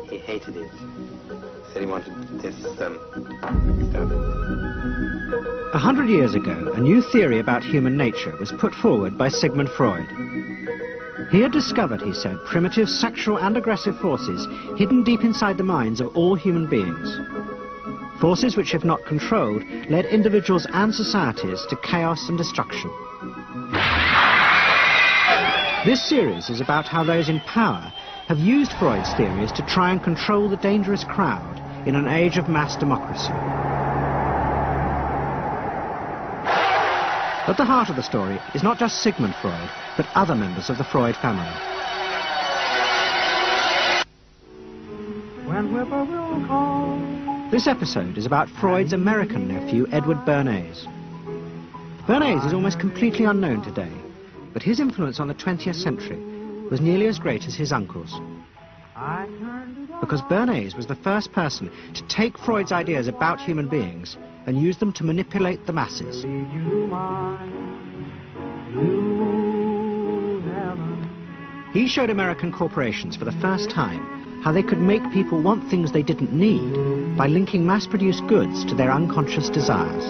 He hated it. He said he wanted this disturbed. 100 years ago, a new theory about human nature was put forward by Sigmund Freud. He had discovered, he said, primitive sexual and aggressive forces hidden deep inside the minds of all human beings. Forces which, if not controlled, led individuals and societies to chaos and destruction. This series is about how those in power have used Freud's theories to try and control the dangerous crowd in an age of mass democracy. At the heart of the story is not just Sigmund Freud, but other members of the Freud family. This episode is about Freud's American nephew, Edward Bernays. Bernays is almost completely unknown today, but his influence on the 20th century was nearly as great as his uncle's. Because Bernays was the first person to take Freud's ideas about human beings and use them to manipulate the masses. He showed American corporations for the first time how they could make people want things they didn't need by linking mass-produced goods to their unconscious desires.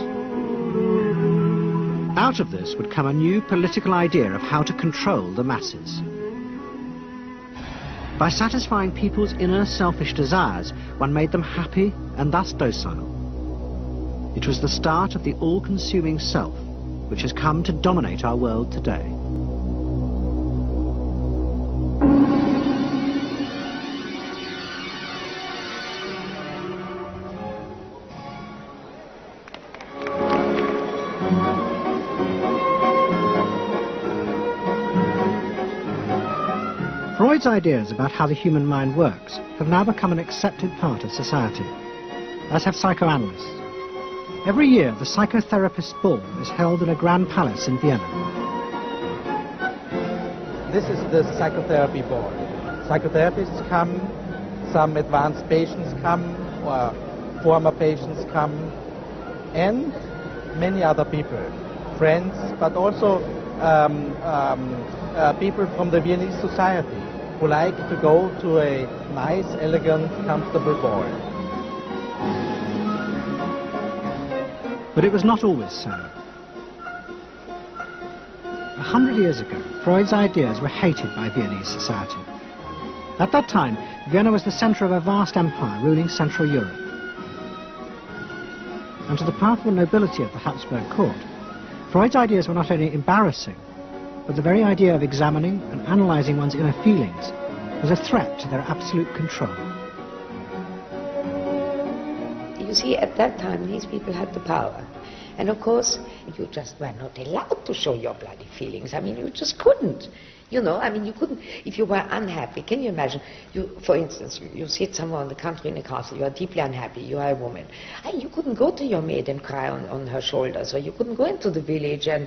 Out of this would come a new political idea of how to control the masses. By satisfying people's inner selfish desires, one made them happy and thus docile. It was the start of the all-consuming self, which has come to dominate our world today. Freud's ideas about how the human mind works have now become an accepted part of society, as have psychoanalysts. Every year, the psychotherapist ball is held in a grand palace in Vienna. This is the psychotherapy ball. Psychotherapists come, some advanced patients come, or former patients come, and many other people, friends, but also people from the Viennese society who like to go to a nice, elegant, comfortable ball. But it was not always so. 100 years ago, Freud's ideas were hated by Viennese society. At that time, Vienna was the center of a vast empire ruling Central Europe. And to the powerful nobility of the Habsburg court, Freud's ideas were not only embarrassing, but the very idea of examining and analyzing one's inner feelings was a threat to their absolute control. You see, at that time, these people had the power. And of course, you just were not allowed to show your bloody feelings. I mean, you just couldn't. You know, I mean, you couldn't, if you were unhappy. Can you imagine, for instance, you sit somewhere in the country in a castle, you are deeply unhappy, you are a woman. And you couldn't go to your maid and cry on her shoulders, or you couldn't go into the village and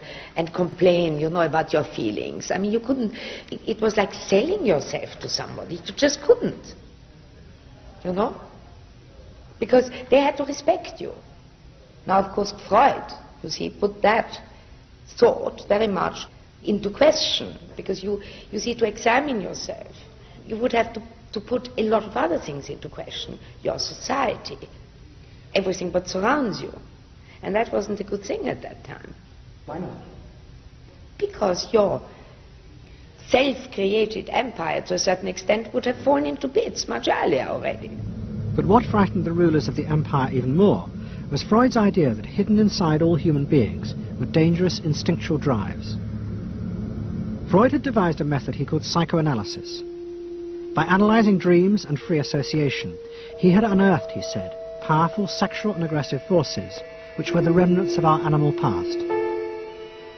complain, you know, about your feelings. I mean, you couldn't, it was like selling yourself to somebody. You just couldn't, you know, because they had to respect you. Now, of course, Freud, you see, put that thought very much into question, because you see, to examine yourself, you would have to put a lot of other things into question, your society, everything that surrounds you. And that wasn't a good thing at that time. Why not? Because your self-created empire, to a certain extent, would have fallen into bits much earlier already. But what frightened the rulers of the empire even more was Freud's idea that hidden inside all human beings were dangerous instinctual drives. Freud had devised a method he called psychoanalysis. By analyzing dreams and free association, he had unearthed, he said, powerful sexual and aggressive forces which were the remnants of our animal past.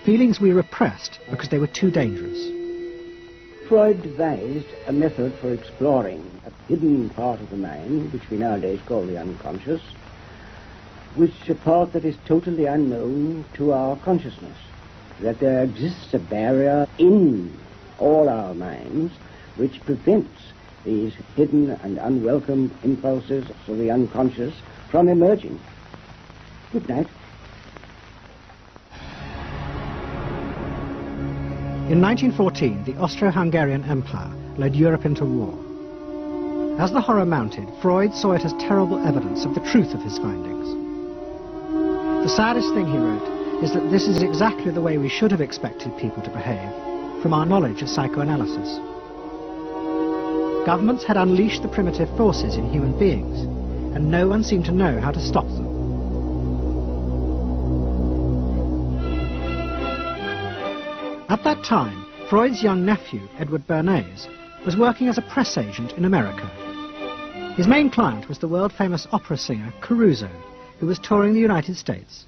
Feelings we repressed because they were too dangerous. Freud devised a method for exploring a hidden part of the mind, which we nowadays call the unconscious, which is a part that is totally unknown to our consciousness. That there exists a barrier in all our minds which prevents these hidden and unwelcome impulses of the unconscious from emerging. Good night. In 1914, the Austro-Hungarian Empire led Europe into war. As the horror mounted, Freud saw it as terrible evidence of the truth of his findings. The saddest thing, he wrote, is that this is exactly the way we should have expected people to behave, from our knowledge of psychoanalysis. Governments had unleashed the primitive forces in human beings, and no one seemed to know how to stop them. At that time, Freud's young nephew, Edward Bernays, was working as a press agent in America. His main client was the world-famous opera singer Caruso, who was touring the United States.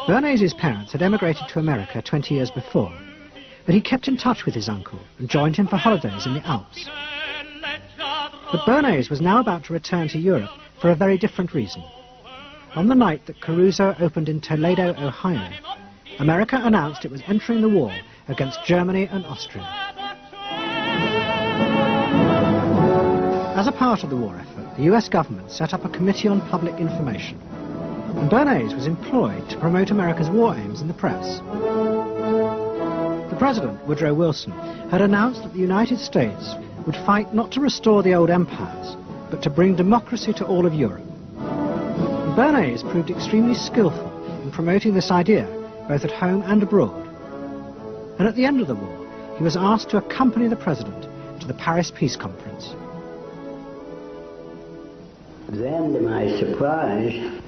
Bernays' parents had emigrated to America 20 years before, but he kept in touch with his uncle and joined him for holidays in the Alps. But Bernays was now about to return to Europe for a very different reason. On the night that Caruso opened in Toledo, Ohio, America announced it was entering the war against Germany and Austria. As a part of the war effort, the US government set up a Committee on Public Information, and Bernays was employed to promote America's war aims in the press. The President, Woodrow Wilson, had announced that the United States would fight not to restore the old empires, but to bring democracy to all of Europe. And Bernays proved extremely skillful in promoting this idea, both at home and abroad. And at the end of the war, he was asked to accompany the President to the Paris Peace Conference. Then, to my surprise,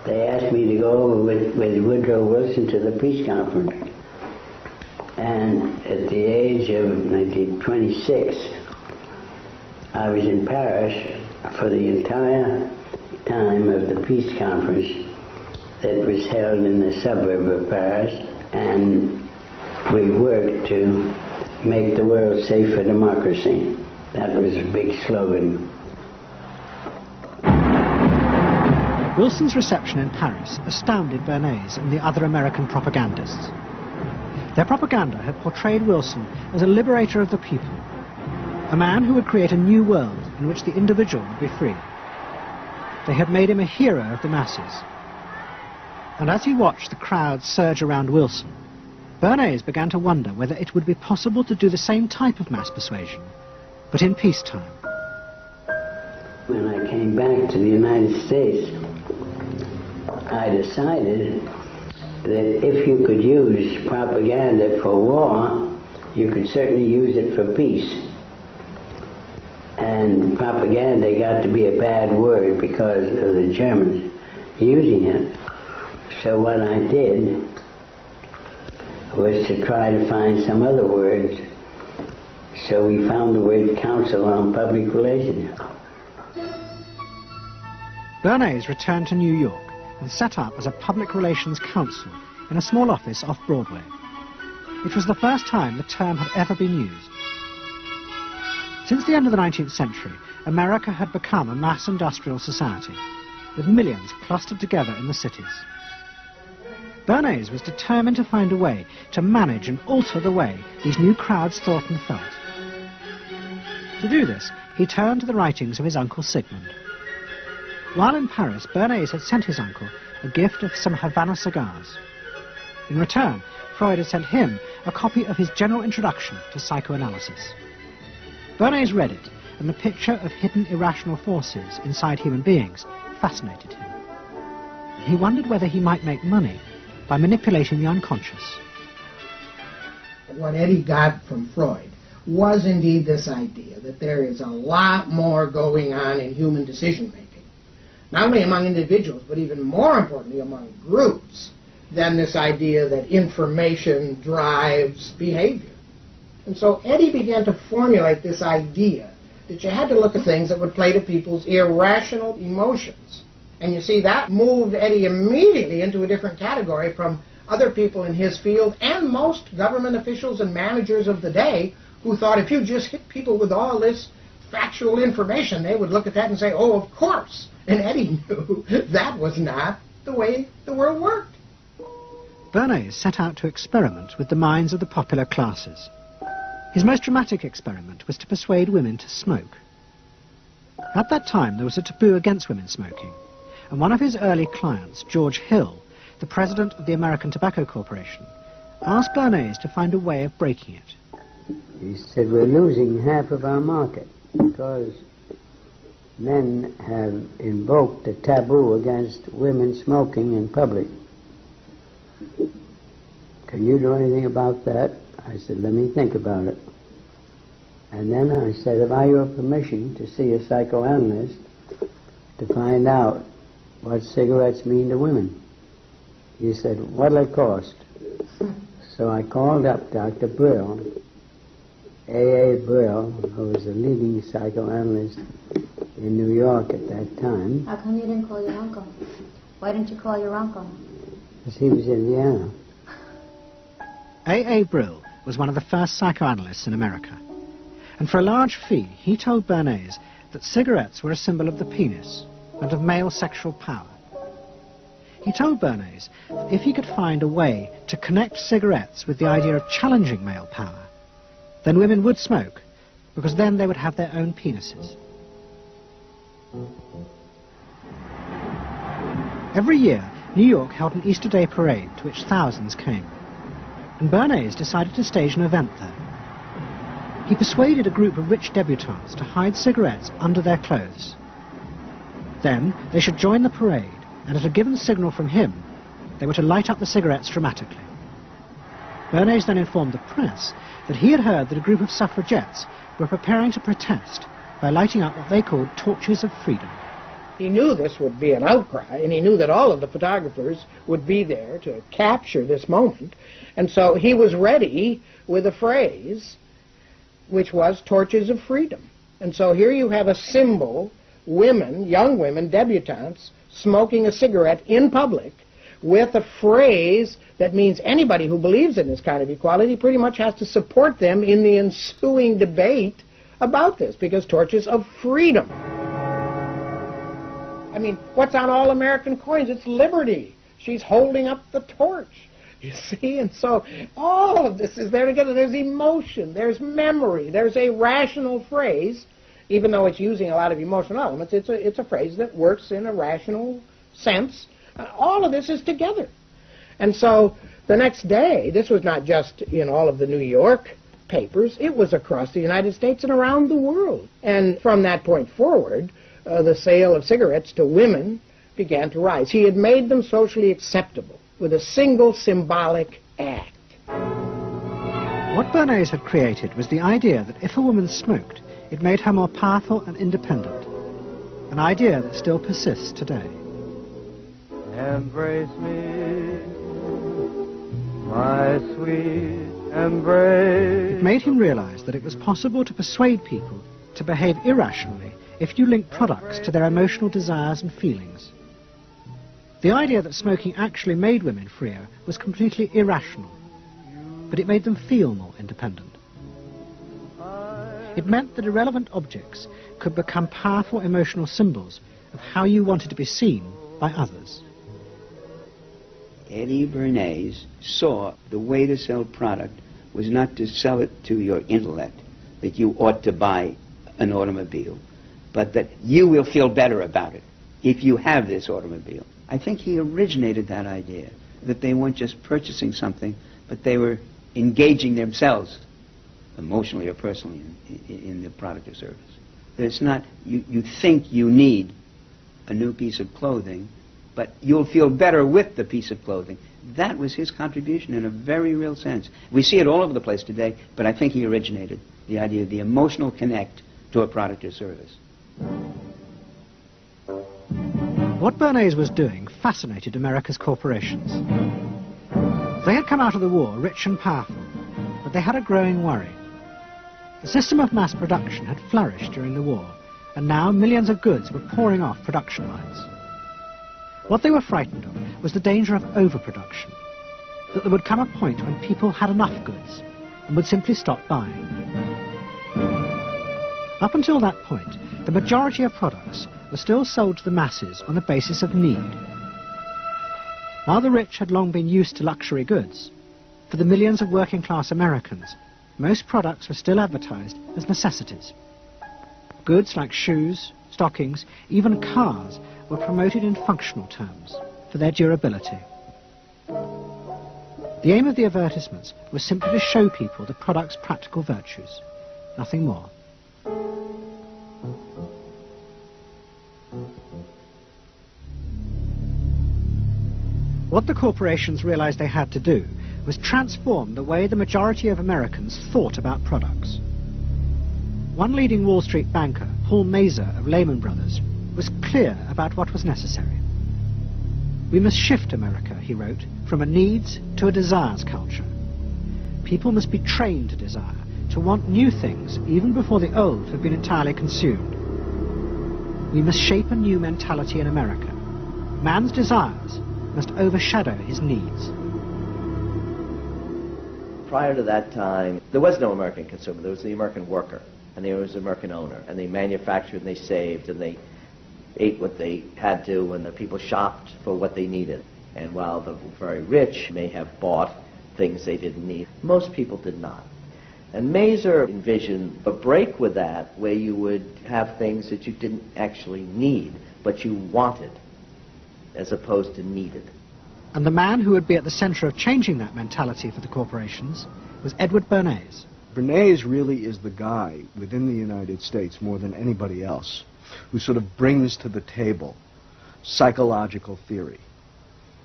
they asked me to go with Woodrow Wilson to the peace conference. And at the age of 26, I was in Paris for the entire time of the peace conference that was held in the suburb of Paris, and we worked to make the world safe for democracy. That was a big slogan. Wilson's reception in Paris astounded Bernays and the other American propagandists. Their propaganda had portrayed Wilson as a liberator of the people, a man who would create a new world in which the individual would be free. They had made him a hero of the masses. And as he watched the crowd surge around Wilson, Bernays began to wonder whether it would be possible to do the same type of mass persuasion, but in peacetime. When I came back to the United States, I decided that if you could use propaganda for war, you could certainly use it for peace. And propaganda got to be a bad word because of the Germans using it. So what I did was to try to find some other words. So we found the word Council on Public Relations. Bernays returned to New York and set up as a public relations counsel in a small office off Broadway. It was the first time the term had ever been used. Since the end of the 19th century, America had become a mass industrial society, with millions clustered together in the cities. Bernays was determined to find a way to manage and alter the way these new crowds thought and felt. To do this, he turned to the writings of his uncle Sigmund. While in Paris, Bernays had sent his uncle a gift of some Havana cigars. In return, Freud had sent him a copy of his general introduction to psychoanalysis. Bernays read it, and the picture of hidden irrational forces inside human beings fascinated him. He wondered whether he might make money by manipulating the unconscious. What Eddie got from Freud was indeed this idea that there is a lot more going on in human decision-making, not only among individuals, but even more importantly among groups, than this idea that information drives behavior. And so Eddie began to formulate this idea that you had to look at things that would play to people's irrational emotions. And you see, that moved Eddie immediately into a different category from other people in his field and most government officials and managers of the day who thought if you just hit people with all this factual information, they would look at that and say, oh, of course. And Eddie knew that was not the way the world worked. Bernays set out to experiment with the minds of the popular classes. His most dramatic experiment was to persuade women to smoke. At that time, there was a taboo against women smoking, and one of his early clients, George Hill, the president of the American Tobacco Corporation, asked Bernays to find a way of breaking it. He said, we're losing half of our market because men have invoked a taboo against women smoking in public. Can you do anything about that? I said, let me think about it. And then I said, have I your permission to see a psychoanalyst to find out what cigarettes mean to women? He said, what'll it cost? So I called up Dr. Brill, A.A. Brill, who was a leading psychoanalyst in New York at that time. How come you didn't call your uncle? Why didn't you call your uncle? Because he was in Vienna. A.A. Brill was one of the first psychoanalysts in America. And for a large fee, he told Bernays that cigarettes were a symbol of the penis and of male sexual power. He told Bernays that if he could find a way to connect cigarettes with the idea of challenging male power, then women would smoke, because then they would have their own penises. Every year, New York held an Easter Day parade to which thousands came, and Bernays decided to stage an event there. He persuaded a group of rich debutantes to hide cigarettes under their clothes. Then they should join the parade, and at a given signal from him, they were to light up the cigarettes dramatically. Bernays then informed the press that he had heard that a group of suffragettes were preparing to protest by lighting up what they called torches of freedom. He knew this would be an outcry, and he knew that all of the photographers would be there to capture this moment, and so he was ready with a phrase which was torches of freedom. And so here you have a symbol, women, young women, debutantes, smoking a cigarette in public with a phrase that means anybody who believes in this kind of equality pretty much has to support them in the ensuing debate about this, because torches of freedom. I mean, what's on all American coins? It's liberty. She's holding up the torch, you see? And so all of this is there together. There's emotion, there's memory, there's a rational phrase, even though it's using a lot of emotional elements. It's a phrase that works in a rational sense. All of this is together. And so the next day, this was not just in all of the New York papers, it was across the United States and around the world. And from that point forward, the sale of cigarettes to women began to rise. He had made them socially acceptable with a single symbolic act. What Bernays had created was the idea that if a woman smoked, it made her more powerful and independent, an idea that still persists today. Embrace me, my sweet embrace. It made him realize that it was possible to persuade people to behave irrationally if you link products to their emotional desires and feelings. The idea that smoking actually made women freer was completely irrational, but it made them feel more independent. It meant that irrelevant objects could become powerful emotional symbols of how you wanted to be seen by others. Eddie Bernays saw the way to sell product was not to sell it to your intellect, that you ought to buy an automobile, but that you will feel better about it if you have this automobile. I think he originated that idea, that they weren't just purchasing something, but they were engaging themselves emotionally or personally in the product or service. That it's not, you think you need a new piece of clothing, but you'll feel better with the piece of clothing. That was his contribution in a very real sense. We see it all over the place today, but I think he originated the idea of the emotional connect to a product or service. What Bernays was doing fascinated America's corporations. They had come out of the war rich and powerful, but they had a growing worry. The system of mass production had flourished during the war, and now millions of goods were pouring off production lines. What they were frightened of was the danger of overproduction, that there would come a point when people had enough goods and would simply stop buying. Up until that point, the majority of products were still sold to the masses on the basis of need. While the rich had long been used to luxury goods, for the millions of working-class Americans, most products were still advertised as necessities. Goods like shoes, stockings, even cars were promoted in functional terms for their durability. The aim of the advertisements was simply to show people the product's practical virtues, nothing more. What the corporations realized they had to do was transform the way the majority of Americans thought about products. One leading Wall Street banker, Paul Mazur of Lehman Brothers, was clear about what was necessary. We must shift America, he wrote, from a needs to a desires culture. People must be trained to desire, to want new things even before the old have been entirely consumed. We must shape a new mentality in America. Man's desires must overshadow his needs. Prior to that time, there was no American consumer. There was the American worker, and there was the American owner, and they manufactured and they saved, and they ate what they had to, and the people shopped for what they needed. And while the very rich may have bought things they didn't need, most people did not. And Mazur envisioned a break with that, where you would have things that you didn't actually need, but you wanted, as opposed to needed. And the man who would be at the center of changing that mentality for the corporations was Edward Bernays. Bernays really is the guy within the United States, more than anybody else, who sort of brings to the table psychological theory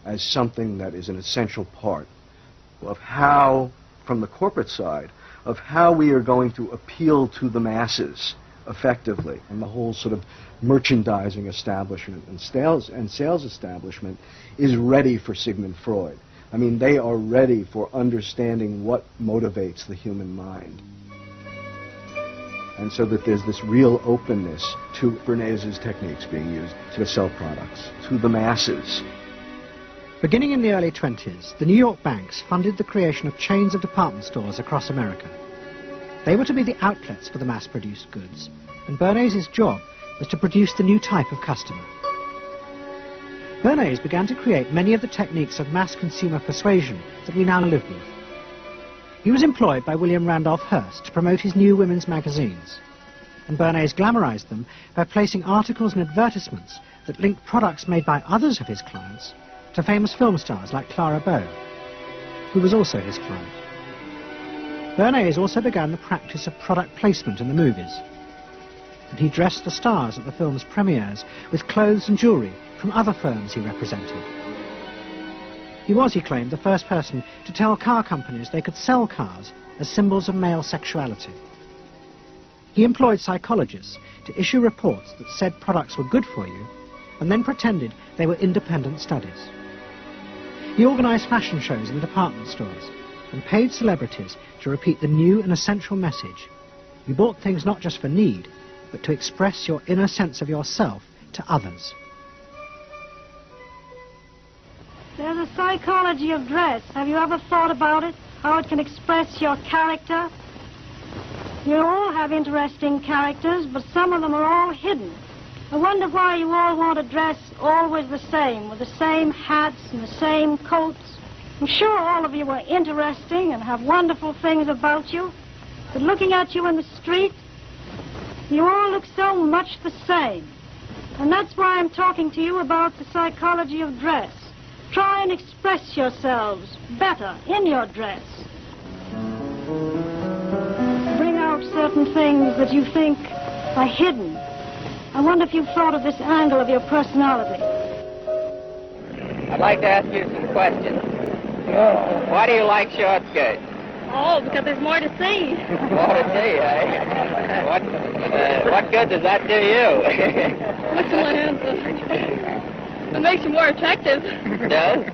as something that is an essential part of how, from the corporate side, of how we are going to appeal to the masses effectively. And the whole sort of merchandising establishment and sales establishment is ready for Sigmund Freud. I mean, they are ready for understanding what motivates the human mind. And so that there's this real openness to Bernays' techniques being used to sell products to the masses. Beginning in the early 20s, the New York banks funded the creation of chains of department stores across America. They were to be the outlets for the mass-produced goods, and Bernays' job was to produce the new type of customer. Bernays began to create many of the techniques of mass consumer persuasion that we now live with. He was employed by William Randolph Hearst to promote his new women's magazines, and Bernays glamorized them by placing articles and advertisements that linked products made by others of his clients to famous film stars like Clara Bow, who was also his client. Bernays also began the practice of product placement in the movies, and he dressed the stars at the film's premieres with clothes and jewelry from other firms he represented. He was, he claimed, the first person to tell car companies they could sell cars as symbols of male sexuality. He employed psychologists to issue reports that said products were good for you and then pretended they were independent studies. He organized fashion shows in the department stores and paid celebrities to repeat the new and essential message. You bought things not just for need, but to express your inner sense of yourself to others. There's a psychology of dress. Have you ever thought about it? How it can express your character? You all have interesting characters, but some of them are all hidden. I wonder why you all want to dress always the same, with the same hats and the same coats. I'm sure all of you are interesting and have wonderful things about you, but looking at you in the street, you all look so much the same. And that's why I'm talking to you about the psychology of dress. Try and express yourselves better in your dress. Bring out certain things that you think are hidden. I wonder if you've thought of this angle of your personality. I'd like to ask you some questions. Why do you like short skirts? Oh, because there's more to see. More to see, eh? What good does that do you? Excellent answer. It makes you more attractive. It does?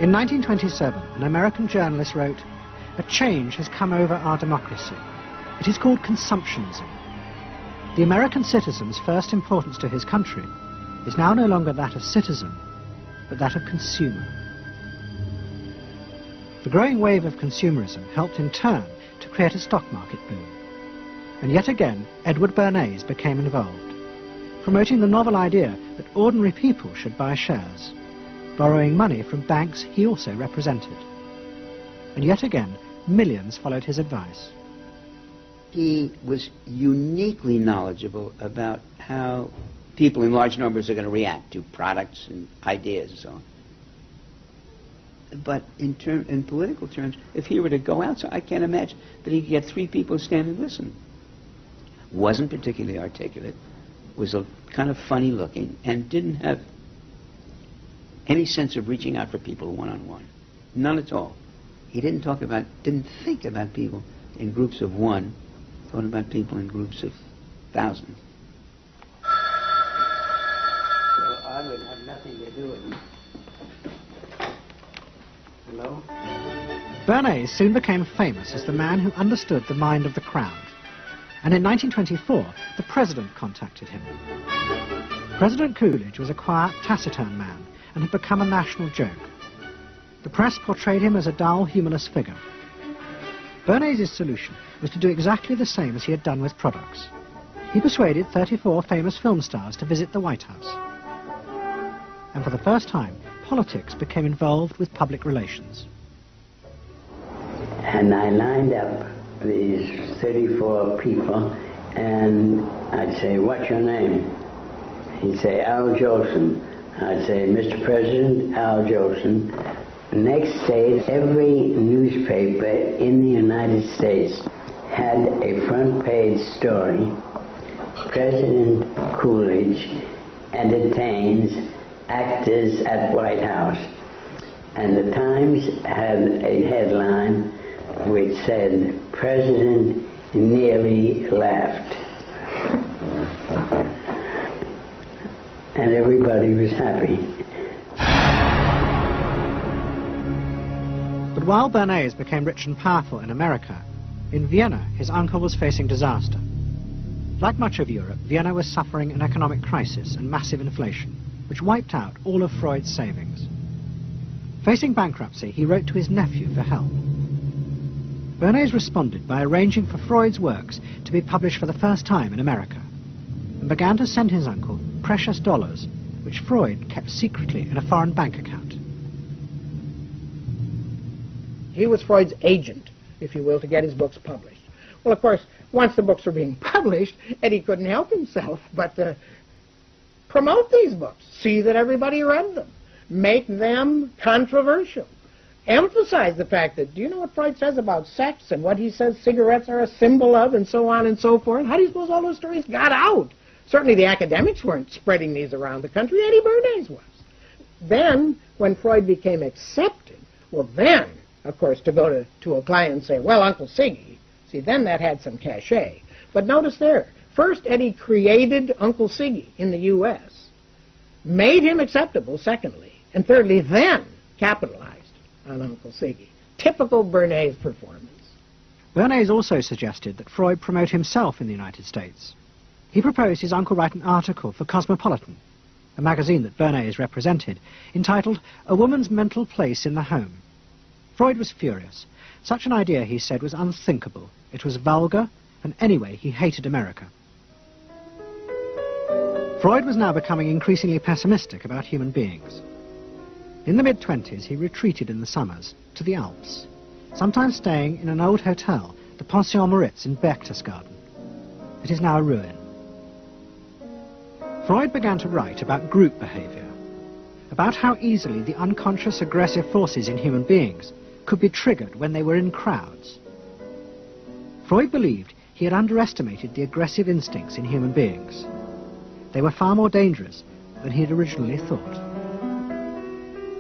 In 1927, an American journalist wrote, "A change has come over our democracy. It is called consumptionism. The American citizen's first importance to his country is now no longer that of citizen, but that of consumer." The growing wave of consumerism helped in turn to create a stock market boom. And yet again, Edward Bernays became involved, promoting the novel idea that ordinary people should buy shares, borrowing money from banks he also represented. And yet again, millions followed his advice. He was uniquely knowledgeable about how people in large numbers are going to react to products and ideas and so on. But in political terms, if he were to go out, so I can't imagine that he could get 3 people to stand and listen. Wasn't particularly articulate, was a kind of funny looking, and didn't have any sense of reaching out for people one-on-one. None at all. He didn't think about people in groups of 1, thought about people in groups of thousands. So I would have nothing to do with it. Hello? Bernays soon became famous as the man who understood the mind of the crowd. And in 1924, the president contacted him. President Coolidge was a quiet, taciturn man and had become a national joke. The press portrayed him as a dull, humorless figure. Bernays' solution was to do exactly the same as he had done with products. He persuaded 34 famous film stars to visit the White House. And for the first time, politics became involved with public relations. And I lined up these 34 people, and I'd say, "What's your name?" He'd say, "Al Jolson." I'd say, "Mr. President, Al Jolson." Next day, every newspaper in the United States had a front page story: President Coolidge entertains actors at White House. And the Times had a headline which said, "President nearly laughed." And everybody was happy. But while Bernays became rich and powerful in America, in Vienna his uncle was facing disaster. Like much of Europe, Vienna was suffering an economic crisis and massive inflation, which wiped out all of Freud's savings. Facing bankruptcy, he wrote to his nephew for help. Bernays responded by arranging for Freud's works to be published for the first time in America, and began to send his uncle precious dollars, which Freud kept secretly in a foreign bank account. He was Freud's agent, if you will, to get his books published. Well, of course, once the books were being published, Eddie couldn't help himself but to promote these books, see that everybody read them, make them controversial, emphasize the fact that, do you know what Freud says about sex and what he says cigarettes are a symbol of, and so on and so forth? How do you suppose all those stories got out? Certainly the academics weren't spreading these around the country. Eddie Bernays was. Then, when Freud became accepted, well then, of course, to go to a client and say, "Well, Uncle Siggy," see, then that had some cachet. But notice there, first Eddie created Uncle Siggy in the U.S., made him acceptable, secondly, and thirdly, then capitalized on Uncle Siggy. Typical Bernays performance. Bernays also suggested that Freud promote himself in the United States. He proposed his uncle write an article for Cosmopolitan, a magazine that Bernays represented, entitled "A Woman's Mental Place in the Home." Freud was furious. Such an idea, he said, was unthinkable. It was vulgar, and anyway, he hated America. Freud was now becoming increasingly pessimistic about human beings. In the mid-20s, he retreated in the summers to the Alps, sometimes staying in an old hotel, the Pension Moritz in Berchtesgaden. It is now a ruin. Freud began to write about group behavior, about how easily the unconscious aggressive forces in human beings could be triggered when they were in crowds. Freud believed he had underestimated the aggressive instincts in human beings. They were far more dangerous than he had originally thought.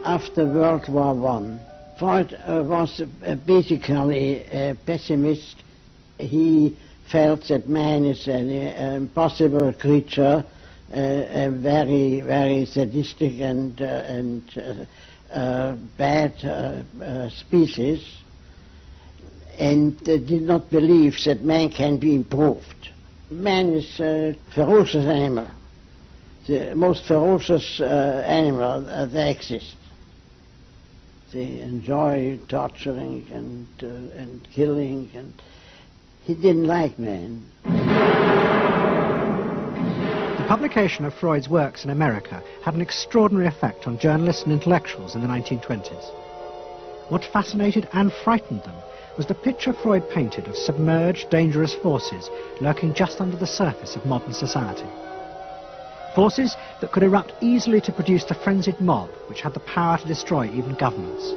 After World War I, Freud was basically a pessimist. He felt that man is an impossible creature, a very, very sadistic and bad species, and did not believe that man can be improved. Man is a ferocious animal, the most ferocious animal that exists. They enjoy torturing and killing, and he didn't like man. The publication of Freud's works in America had an extraordinary effect on journalists and intellectuals in the 1920s. What fascinated and frightened them was the picture Freud painted of submerged, dangerous forces lurking just under the surface of modern society. Forces that could erupt easily to produce the frenzied mob which had the power to destroy even governments.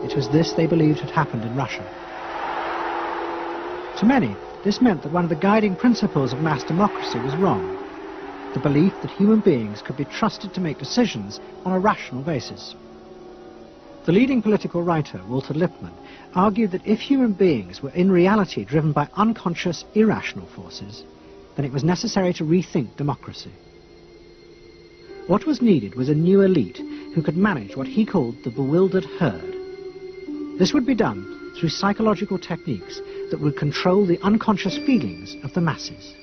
It was this they believed had happened in Russia. To many, this meant that one of the guiding principles of mass democracy was wrong. The belief that human beings could be trusted to make decisions on a rational basis. The leading political writer, Walter Lippmann, argued that if human beings were in reality driven by unconscious, irrational forces, then it was necessary to rethink democracy. What was needed was a new elite who could manage what he called the bewildered herd. This would be done through psychological techniques that would control the unconscious feelings of the masses.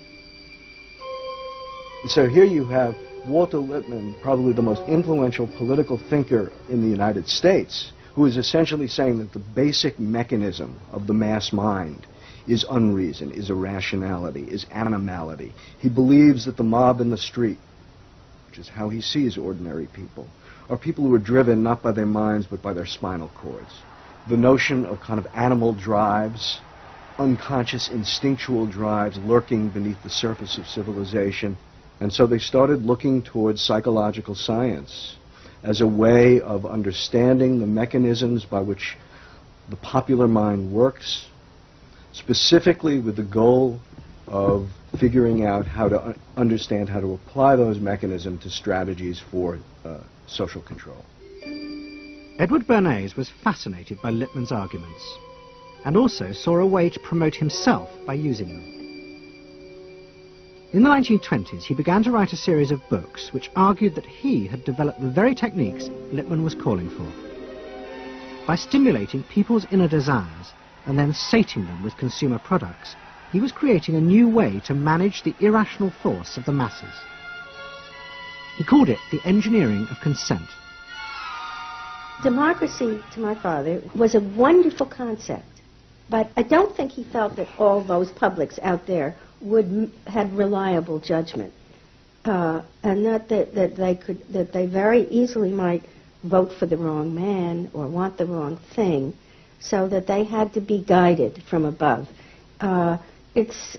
So here you have Walter Lippmann, probably the most influential political thinker in the United States, who is essentially saying that the basic mechanism of the mass mind is unreason, is irrationality, is animality. He believes that the mob in the street, which is how he sees ordinary people, are people who are driven not by their minds but by their spinal cords. The notion of kind of animal drives, unconscious instinctual drives lurking beneath the surface of civilization. And so they started looking towards psychological science as a way of understanding the mechanisms by which the popular mind works, specifically with the goal of figuring out how to understand how to apply those mechanisms to strategies for social control. Edward Bernays was fascinated by Lippmann's arguments and also saw a way to promote himself by using them. In the 1920s, he began to write a series of books which argued that he had developed the very techniques Lippmann was calling for. By stimulating people's inner desires and then sating them with consumer products, he was creating a new way to manage the irrational force of the masses. He called it the engineering of consent. Democracy, to my father, was a wonderful concept, but I don't think he felt that all those publics out there would have reliable judgment, and that they very easily might vote for the wrong man or want the wrong thing, so that they had to be guided from above. It's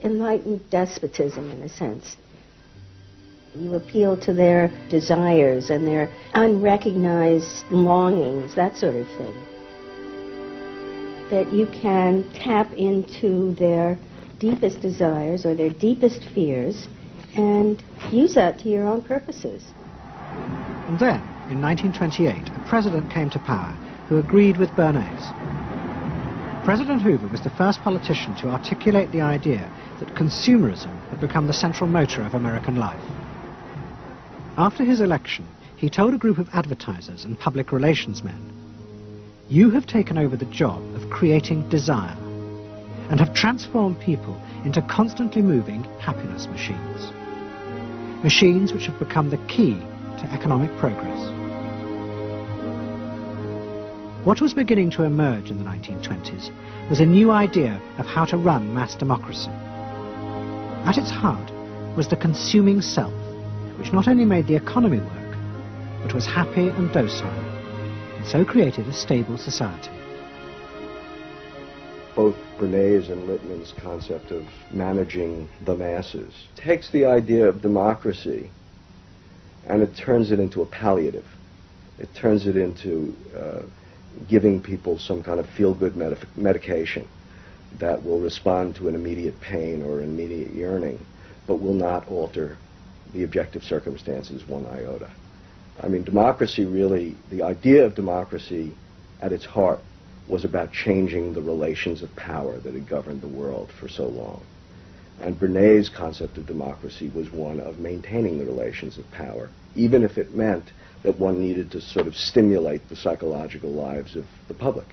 enlightened despotism in a sense. You appeal to their desires and their unrecognized longings, that sort of thing. That you can tap into their deepest desires or their deepest fears and use that to your own purposes. And then, in 1928, a president came to power who agreed with Bernays. President Hoover was the first politician to articulate the idea that consumerism had become the central motor of American life. After his election, he told a group of advertisers and public relations men, "You have taken over the job of creating desire and have transformed people into constantly moving happiness machines. Machines which have become the key to economic progress." What was beginning to emerge in the 1920s was a new idea of how to run mass democracy. At its heart was the consuming self, which not only made the economy work, but was happy and docile, and so created a stable society. Both Bernays and Lippmann's concept of managing the masses takes the idea of democracy and it turns it into a palliative. It turns it into giving people some kind of feel-good medication that will respond to an immediate pain or an immediate yearning, but will not alter the objective circumstances one iota. I mean, democracy really, the idea of democracy at its heart was about changing the relations of power that had governed the world for so long. And Bernays' concept of democracy was one of maintaining the relations of power, even if it meant that one needed to sort of stimulate the psychological lives of the public.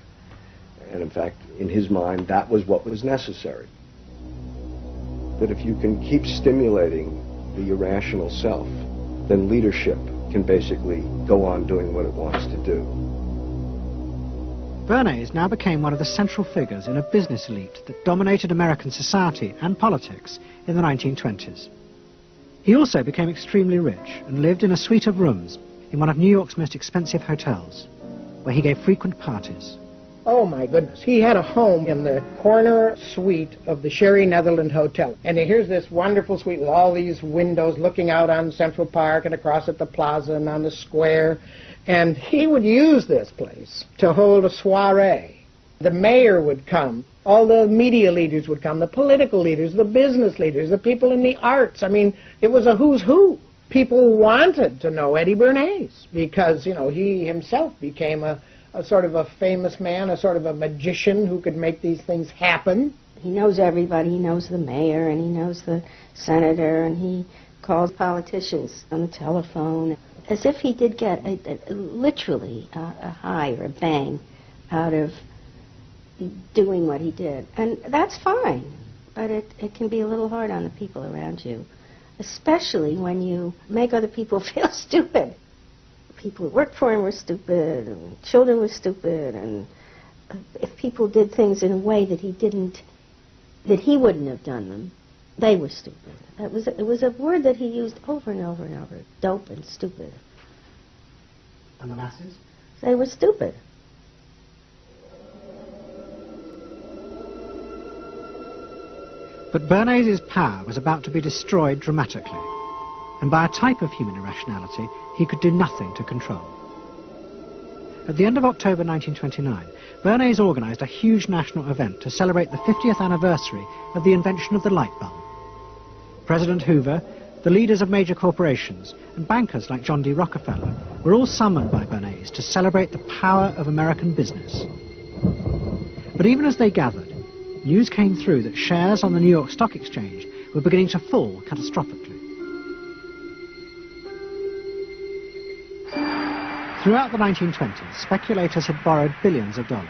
And in fact, in his mind, that was what was necessary. That if you can keep stimulating the irrational self, then leadership can basically go on doing what it wants to do. Bernays now became one of the central figures in a business elite that dominated American society and politics in the 1920s. He also became extremely rich and lived in a suite of rooms in one of New York's most expensive hotels, where he gave frequent parties. Oh my goodness. He had a home in the corner suite of the Sherry Netherland Hotel. And here's this wonderful suite with all these windows looking out on Central Park and across at the plaza and on the square. And he would use this place to hold a soiree. The mayor would come. All the media leaders would come, the political leaders, the business leaders, the people in the arts. I mean, it was a who's who. People wanted to know Eddie Bernays because, you know, he himself became a sort of a famous man, a sort of a magician who could make these things happen. He knows everybody. He knows the mayor and he knows the senator, and he calls politicians on the telephone, as if he did get literally a high or a bang out of doing what he did. And that's fine, but it can be a little hard on the people around you, especially when you make other people feel stupid. People who worked for him were stupid, and children were stupid, and if people did things in a way that he wouldn't have done them, they were stupid. It was a word that he used over and over and over, dope and stupid. And the masses? They were stupid. But Bernays' power was about to be destroyed dramatically, and by a type of human irrationality he could do nothing to control. At the end of October 1929, Bernays organised a huge national event to celebrate the 50th anniversary of the invention of the light bulb. President Hoover, the leaders of major corporations, and bankers like John D. Rockefeller were all summoned by Bernays to celebrate the power of American business. But even as they gathered, news came through that shares on the New York Stock Exchange were beginning to fall catastrophically. Throughout the 1920s, speculators had borrowed billions of dollars.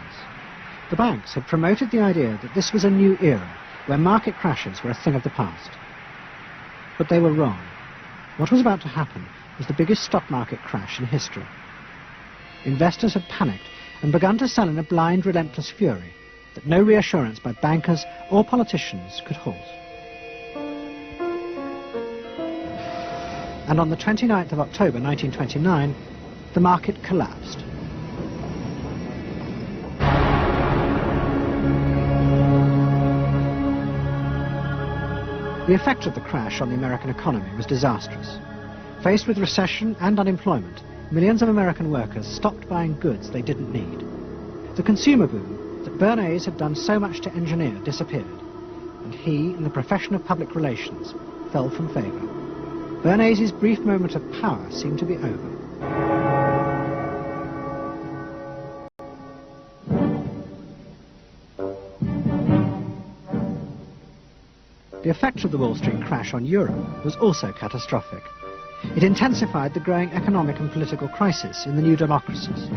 The banks had promoted the idea that this was a new era where market crashes were a thing of the past. But they were wrong. What was about to happen was the biggest stock market crash in history. Investors had panicked and begun to sell in a blind, relentless fury that no reassurance by bankers or politicians could halt. And on the 29th of October 1929, the market collapsed. The effect of the crash on the American economy was disastrous. Faced with recession and unemployment, millions of American workers stopped buying goods they didn't need. The consumer boom that Bernays had done so much to engineer disappeared, and he, in the profession of public relations, fell from favour. Bernays' brief moment of power seemed to be over. The effect of the Wall Street crash on Europe was also catastrophic. It intensified the growing economic and political crisis in the new democracies.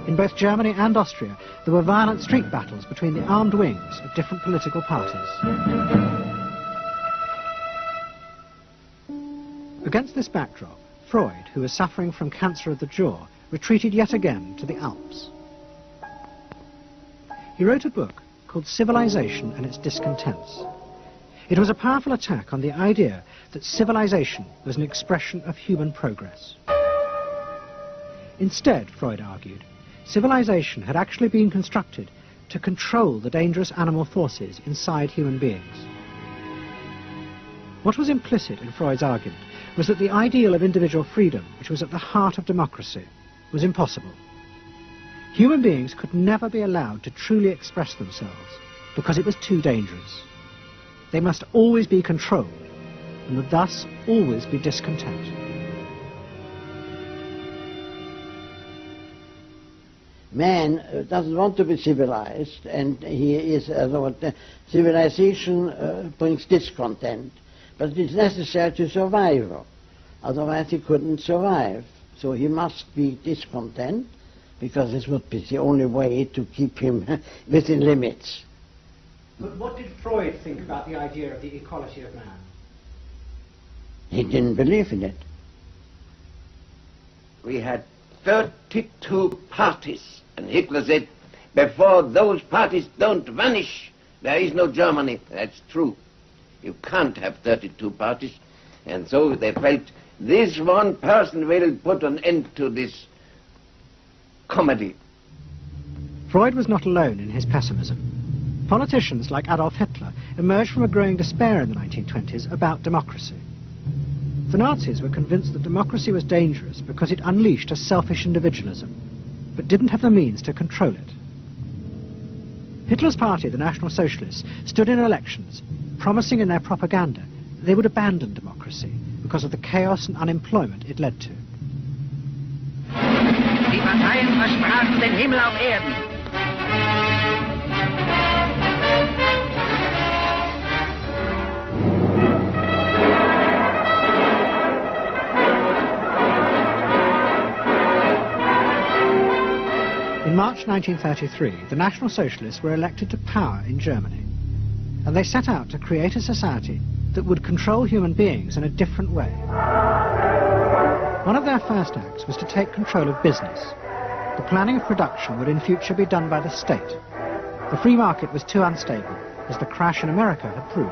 In both Germany and Austria, there were violent street battles between the armed wings of different political parties. Against this backdrop, Freud, who was suffering from cancer of the jaw, retreated yet again to the Alps. He wrote a book called Civilization and Its Discontents. It was a powerful attack on the idea that civilization was an expression of human progress. Instead, Freud argued, civilization had actually been constructed to control the dangerous animal forces inside human beings. What was implicit in Freud's argument was that the ideal of individual freedom, which was at the heart of democracy, was impossible. Human beings could never be allowed to truly express themselves because it was too dangerous. They must always be controlled, and would thus always be discontent. Man doesn't want to be civilized, and he is, civilization brings discontent, but it is necessary to survive. Otherwise he couldn't survive. So he must be discontent, because this would be the only way to keep him within limits. But what did Freud think about the idea of the equality of man? He didn't believe in it. We had 32 parties, and Hitler said, before those parties don't vanish, there is no Germany. That's true. You can't have 32 parties. And so they felt, this one person will put an end to this comedy. Freud was not alone in his pessimism. Politicians like Adolf Hitler emerged from a growing despair in the 1920s about democracy. The Nazis were convinced that democracy was dangerous because it unleashed a selfish individualism, but didn't have the means to control it. Hitler's party, the National Socialists, stood in elections, promising in their propaganda that they would abandon democracy because of the chaos and unemployment it led to. Die Parteien versprachen den Himmel auf Erden. In March 1933, the National Socialists were elected to power in Germany, and they set out to create a society that would control human beings in a different way. One of their first acts was to take control of business. The planning of production would in future be done by the state. The free market was too unstable, as the crash in America had proved.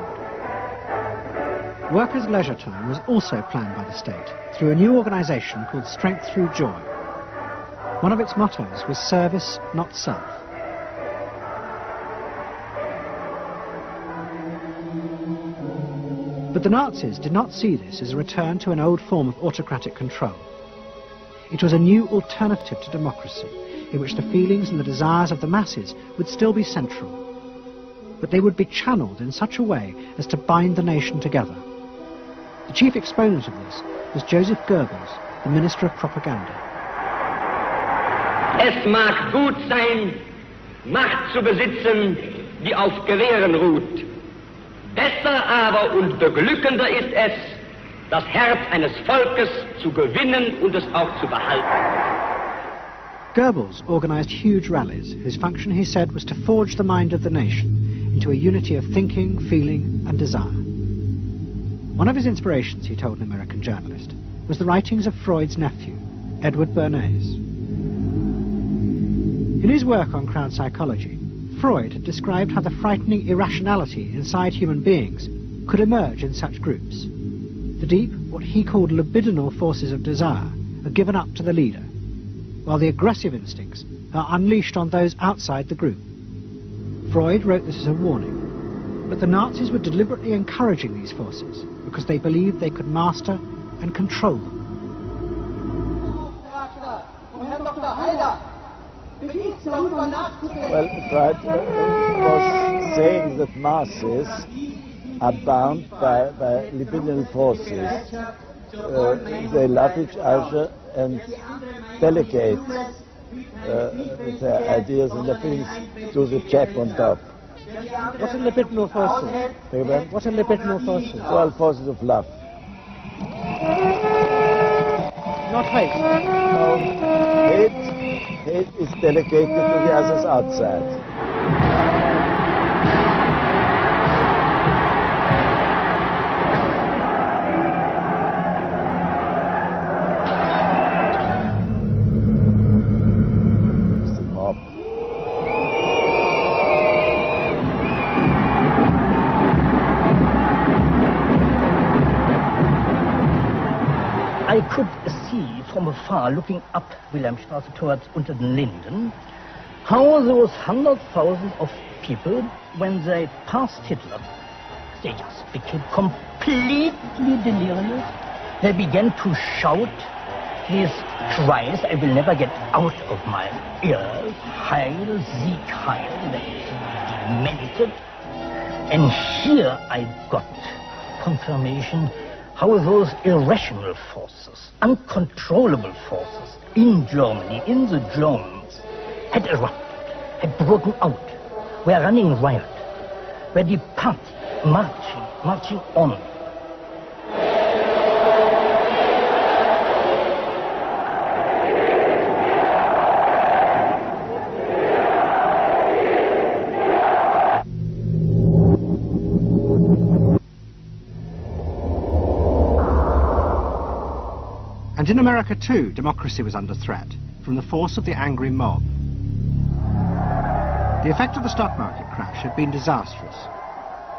Workers' leisure time was also planned by the state through a new organization called Strength Through Joy. One of its mottos was service, not self. But the Nazis did not see this as a return to an old form of autocratic control. It was a new alternative to democracy, in which the feelings and the desires of the masses would still be central, but they would be channeled in such a way as to bind the nation together. The chief exponent of this was Joseph Goebbels, the Minister of Propaganda. Es mag gut sein, Macht zu besitzen, die auf Gewehren ruht. Besser aber und beglückender ist es, das Herz eines Volkes zu gewinnen und es auch zu behalten. Goebbels organized huge rallies, whose function, he said, was to forge the mind of the nation into a unity of thinking, feeling, and desire. One of his inspirations, he told an American journalist, was the writings of Freud's nephew, Edward Bernays. In his work on crowd psychology, Freud had described how the frightening irrationality inside human beings could emerge in such groups. The deep, what he called libidinal forces of desire, are given up to the leader, while the aggressive instincts are unleashed on those outside the group. Freud wrote this as a warning, but the Nazis were deliberately encouraging these forces because they believed they could master and control them. Well, Freud was saying that masses are bound by libidinal forces. They love each other and delegate their ideas and their feelings to the chap on top. What are libidinal forces? What are libidinal forces? Well, forces of love. Not hate? No, hate is delegated to the others outside. I could see from afar, looking up Wilhelmstraße towards Unter den Linden, how those 100,000 of people, when they passed Hitler, they just became completely delirious. They began to shout these cries I will never get out of my ears. Heil, Sieg, Heil. They demented. And here I got confirmation how those irrational forces, uncontrollable forces in Germany, in the Germans, had erupted, had broken out, were running riot, were departing, marching on. And in America too, democracy was under threat from the force of the angry mob. The effect of the stock market crash had been disastrous.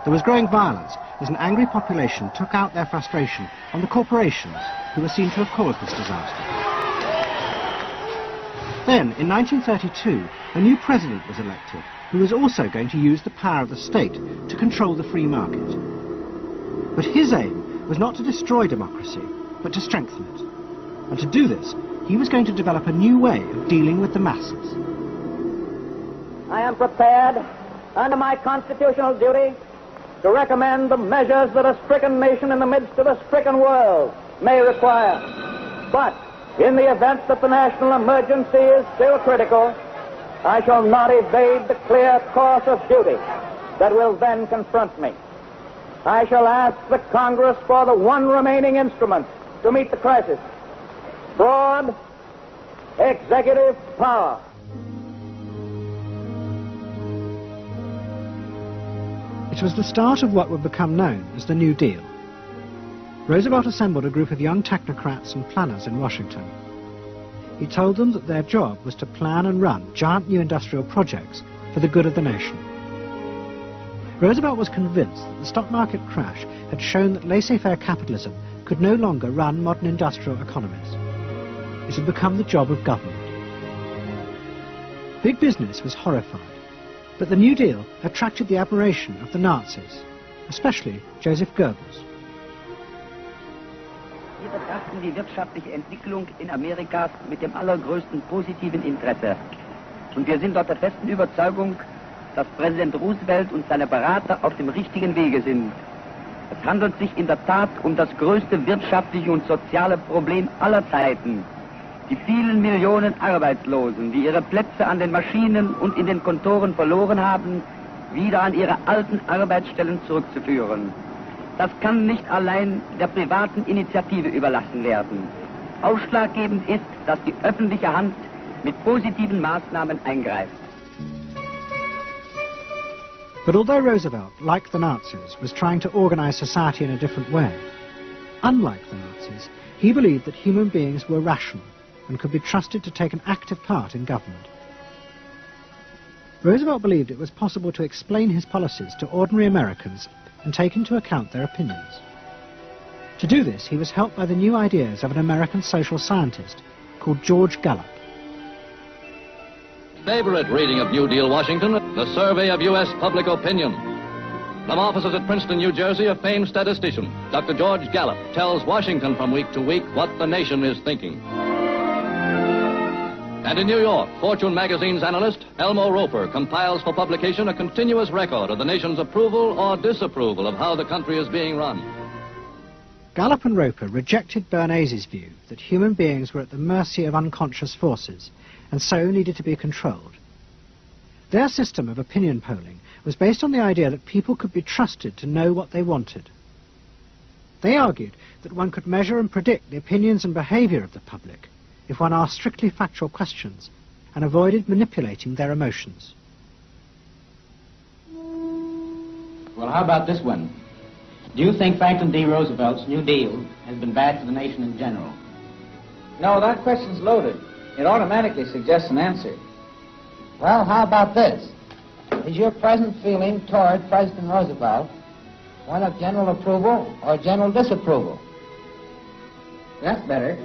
There was growing violence as an angry population took out their frustration on the corporations who were seen to have caused this disaster. Then, in 1932, a new president was elected who was also going to use the power of the state to control the free market. But his aim was not to destroy democracy, but to strengthen it. And to do this, he was going to develop a new way of dealing with the masses. I am prepared, under my constitutional duty, to recommend the measures that a stricken nation in the midst of a stricken world may require. But in the event that the national emergency is still critical, I shall not evade the clear course of duty that will then confront me. I shall ask the Congress for the one remaining instrument to meet the crisis: broad executive power. It was the start of what would become known as the New Deal. Roosevelt assembled a group of young technocrats and planners in Washington. He told them that their job was to plan and run giant new industrial projects for the good of the nation. Roosevelt was convinced that the stock market crash had shown that laissez-faire capitalism could no longer run modern industrial economies. It had become the job of government. Big business was horrified, but the New Deal attracted the admiration of the Nazis, especially Joseph Goebbels. Wir betrachten die wirtschaftliche Entwicklung in Amerika mit dem allergrößten positiven Interesse. Und wir sind dort der festen Überzeugung, dass Präsident Roosevelt und seine Berater auf dem richtigen Wege sind. Es handelt sich in der Tat um das größte wirtschaftliche und soziale Problem aller Zeiten. Die vielen Millionen Arbeitslosen, die ihre Plätze an den Maschinen und in den Kontoren verloren haben, wieder an ihre alten Arbeitsstellen zurückzuführen. Das kann nicht allein der privaten Initiative überlassen werden. Ausschlaggebend ist, dass die öffentliche Hand mit positiven Maßnahmen eingreift. But although Roosevelt, like the Nazis, was trying to organize society in a different way, unlike the Nazis, he believed that human beings were rational and could be trusted to take an active part in government. Roosevelt believed it was possible to explain his policies to ordinary Americans and take into account their opinions. To do this, he was helped by the new ideas of an American social scientist called George Gallup. Favorite reading of New Deal Washington, the survey of U.S. public opinion. From offices at Princeton, New Jersey, a famed statistician, Dr. George Gallup, tells Washington from week to week what the nation is thinking. And in New York, Fortune magazine's analyst, Elmo Roper, compiles for publication a continuous record of the nation's approval or disapproval of how the country is being run. Gallup and Roper rejected Bernays' view that human beings were at the mercy of unconscious forces and so needed to be controlled. Their system of opinion polling was based on the idea that people could be trusted to know what they wanted. They argued that one could measure and predict the opinions and behavior of the public if one asked strictly factual questions and avoided manipulating their emotions. Well, how about this one? Do you think Franklin D. Roosevelt's New Deal has been bad for the nation in general? No, that question's loaded. It automatically suggests an answer. Well, how about this? Is your present feeling toward President Roosevelt one of general approval or general disapproval? That's better.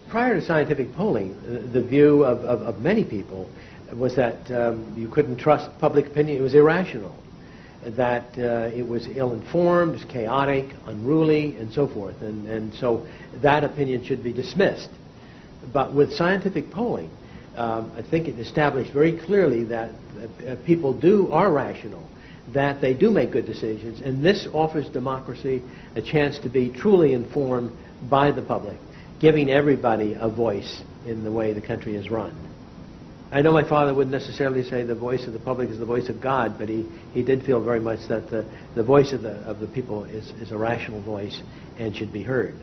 Prior to scientific polling, the view of many people was that you couldn't trust public opinion. It was irrational, that it was ill-informed, it was chaotic, unruly, and so forth. And so that opinion should be dismissed. But with scientific polling, I think it established very clearly that people are rational, that they do make good decisions, and this offers democracy a chance to be truly informed by the public, giving everybody a voice in the way the country is run. I know my father wouldn't necessarily say the voice of the public is the voice of God, but he did feel very much that the voice of the people is a rational voice and should be heard.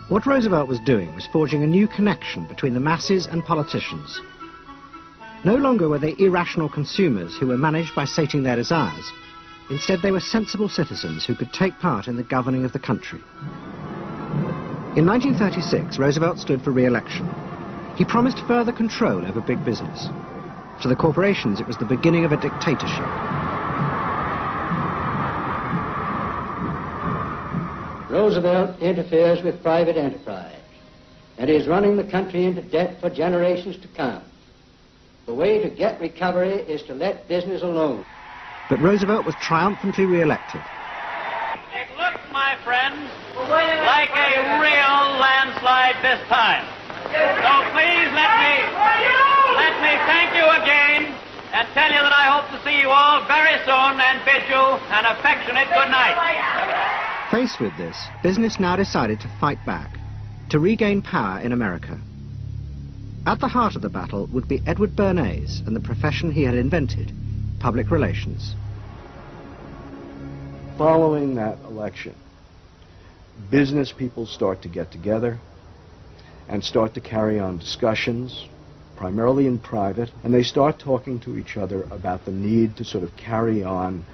What Roosevelt was doing was forging a new connection between the masses and politicians. No longer were they irrational consumers who were managed by sating their desires. Instead, they were sensible citizens who could take part in the governing of the country. In 1936, Roosevelt stood for re-election. He promised further control over big business. To the corporations, it was the beginning of a dictatorship. Roosevelt interferes with private enterprise. and is running the country into debt for generations to come. The way to get recovery is to let business alone. But Roosevelt was triumphantly re-elected. It looks, my friends, like a real landslide this time. So please let me thank you again and tell you that I hope to see you all very soon and bid you an affectionate good night. Faced with this, business now decided to fight back, to regain power in America. At the heart of the battle would be Edward Bernays and the profession he had invented, public relations. Following that election, business people start to get together and start to carry on discussions, primarily in private, and they start talking to each other about the need to sort of carry on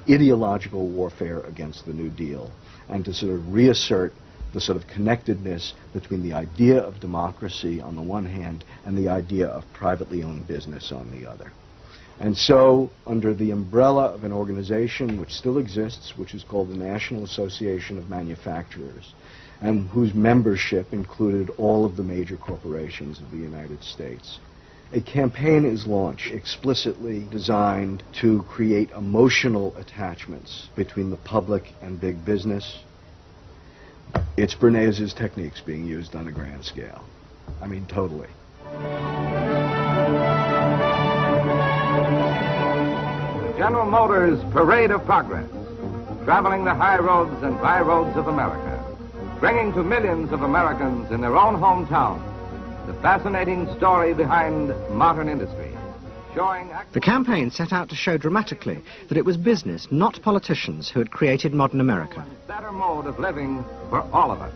ideological warfare against the New Deal and to sort of reassert the sort of connectedness between the idea of democracy on the one hand and the idea of privately owned business on the other. And so, under the umbrella of an organization which still exists, which is called the National Association of Manufacturers, and whose membership included all of the major corporations of the United States, a campaign is launched explicitly designed to create emotional attachments between the public and big business. It's Bernays' techniques being used on a grand scale. I mean, totally. General Motors' Parade of Progress, traveling the high roads and byroads of America, bringing to millions of Americans in their own hometown the fascinating story behind modern industry, showing... The campaign set out to show dramatically that it was business, not politicians, who had created modern America. Better mode of living for all of us.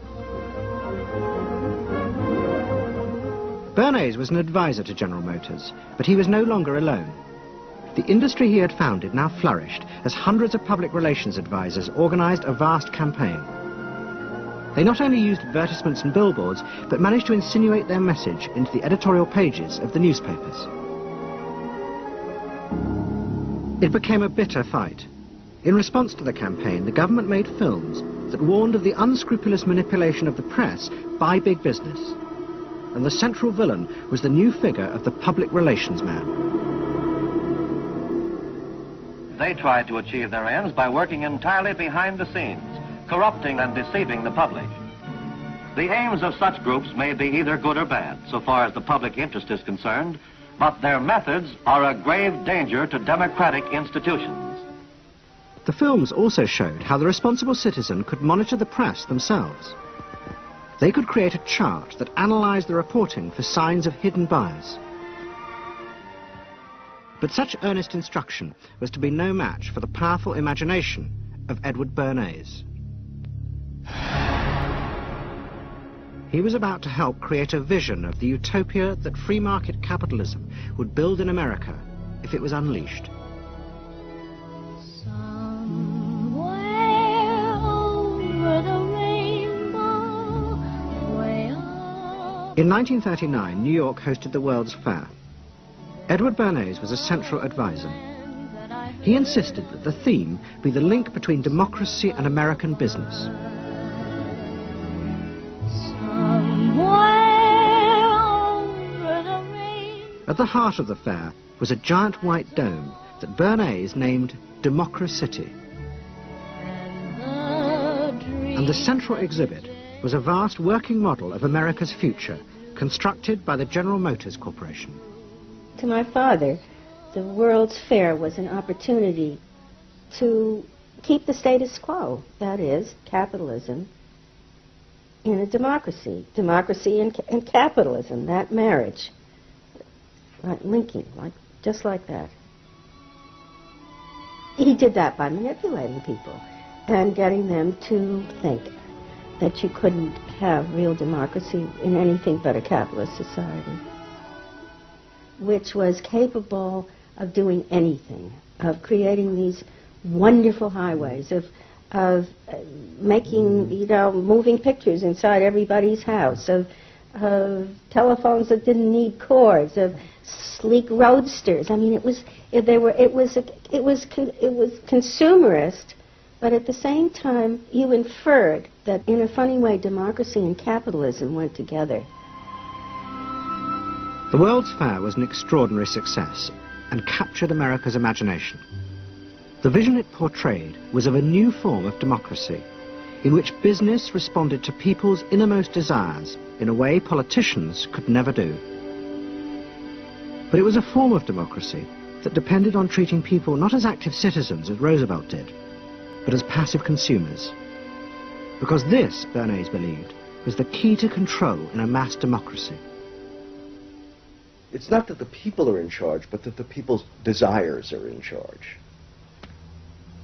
Bernays was an advisor to General Motors, but he was no longer alone. The industry he had founded now flourished as hundreds of public relations advisors organized a vast campaign. They not only used advertisements and billboards, but managed to insinuate their message into the editorial pages of the newspapers. It became a bitter fight. In response to the campaign, the government made films that warned of the unscrupulous manipulation of the press by big business. And the central villain was the new figure of the public relations man. They tried to achieve their ends by working entirely behind the scenes, corrupting and deceiving the public. The aims of such groups may be either good or bad, so far as the public interest is concerned, but their methods are a grave danger to democratic institutions. The films also showed how the responsible citizen could monitor the press themselves. They could create a chart that analyzed the reporting for signs of hidden bias. But such earnest instruction was to be no match for the powerful imagination of Edward Bernays. He was about to help create a vision of the utopia that free market capitalism would build in America if it was unleashed. In 1939, New York hosted the World's Fair. Edward Bernays was a central advisor. He insisted that the theme be the link between democracy and American business. At the heart of the fair was a giant white dome that Bernays named Democracy. And the central exhibit was a vast working model of America's future, constructed by the General Motors Corporation. To my father, the World's Fair was an opportunity to keep the status quo, that is, capitalism, in a democracy. Democracy and capitalism, that marriage. Right, linking, just like that. He did that by manipulating people and getting them to think that you couldn't have real democracy in anything but a capitalist society, which was capable of doing anything, of creating these wonderful highways, of making, moving pictures inside everybody's house, of telephones that didn't need cords, of sleek roadsters. I mean, it was consumerist, But at the same time, you inferred that, in a funny way, democracy and capitalism went together. The World's Fair was an extraordinary success and captured America's imagination. The vision it portrayed was of a new form of democracy, in which business responded to people's innermost desires in a way politicians could never do. But it was a form of democracy that depended on treating people not as active citizens, as Roosevelt did, but as passive consumers. Because this, Bernays believed, was the key to control in a mass democracy. It's not that the people are in charge, but that the people's desires are in charge.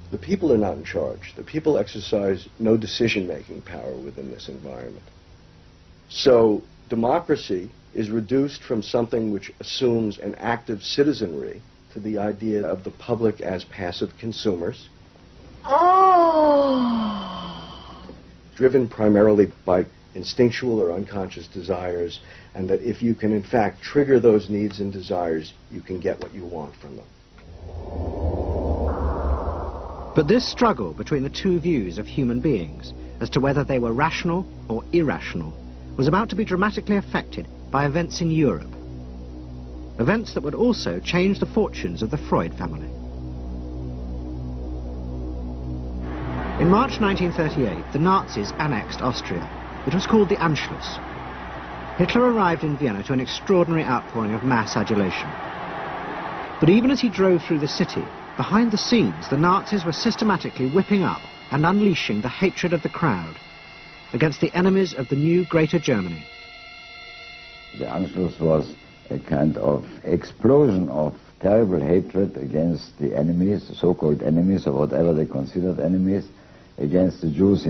The people are not in charge. The people exercise no decision-making power within this environment. So democracy is reduced from something which assumes an active citizenry to the idea of the public as passive consumers. Driven primarily by instinctual or unconscious desires, and that if you can in fact trigger those needs and desires, you can get what you want from them. But this struggle between the two views of human beings as to whether they were rational or irrational was about to be dramatically affected by events in Europe. Events that would also change the fortunes of the Freud family. In March 1938, the Nazis annexed Austria. It was called the Anschluss. Hitler arrived in Vienna to an extraordinary outpouring of mass adulation. But even as he drove through the city, behind the scenes, the Nazis were systematically whipping up and unleashing the hatred of the crowd against the enemies of the new Greater Germany. The Anschluss was a kind of explosion of terrible hatred against the enemies, the so-called enemies, or whatever they considered enemies, against the Jews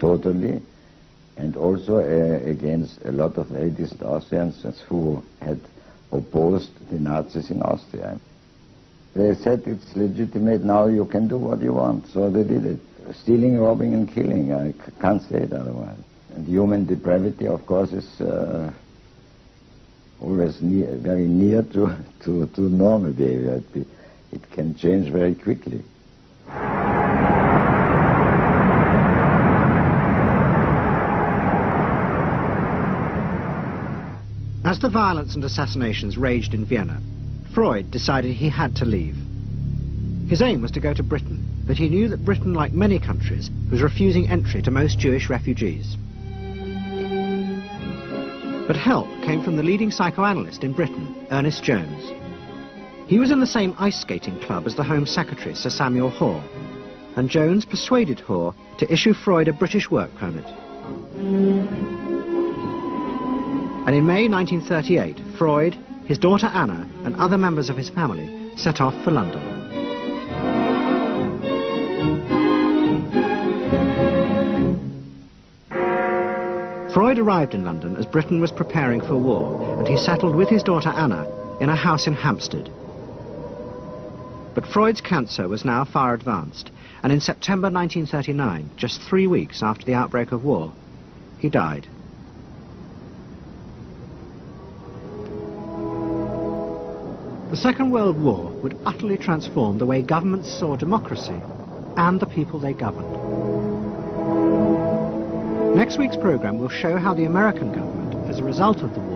totally, and also against a lot of very distant Austrians who had opposed the Nazis in Austria. They said it's legitimate, now you can do what you want, so they did it. Stealing, robbing and killing, I can't say it otherwise. And human depravity, of course, is always very near to normal behavior. It can change very quickly. As the violence and assassinations raged in Vienna, Freud decided he had to leave. His aim was to go to Britain, but he knew that Britain, like many countries, was refusing entry to most Jewish refugees. But help came from the leading psychoanalyst in Britain, Ernest Jones. He was in the same ice skating club as the Home Secretary, Sir Samuel Hoare, and Jones persuaded Hoare to issue Freud a British work permit. And in May 1938, Freud, his daughter Anna, and other members of his family set off for London. Freud arrived in London as Britain was preparing for war, and he settled with his daughter Anna in a house in Hampstead. But Freud's cancer was now far advanced, and in September 1939, just 3 weeks after the outbreak of war, he died. The Second World War would utterly transform the way governments saw democracy and the people they governed. Next week's programme will show how the American government, as a result of the war,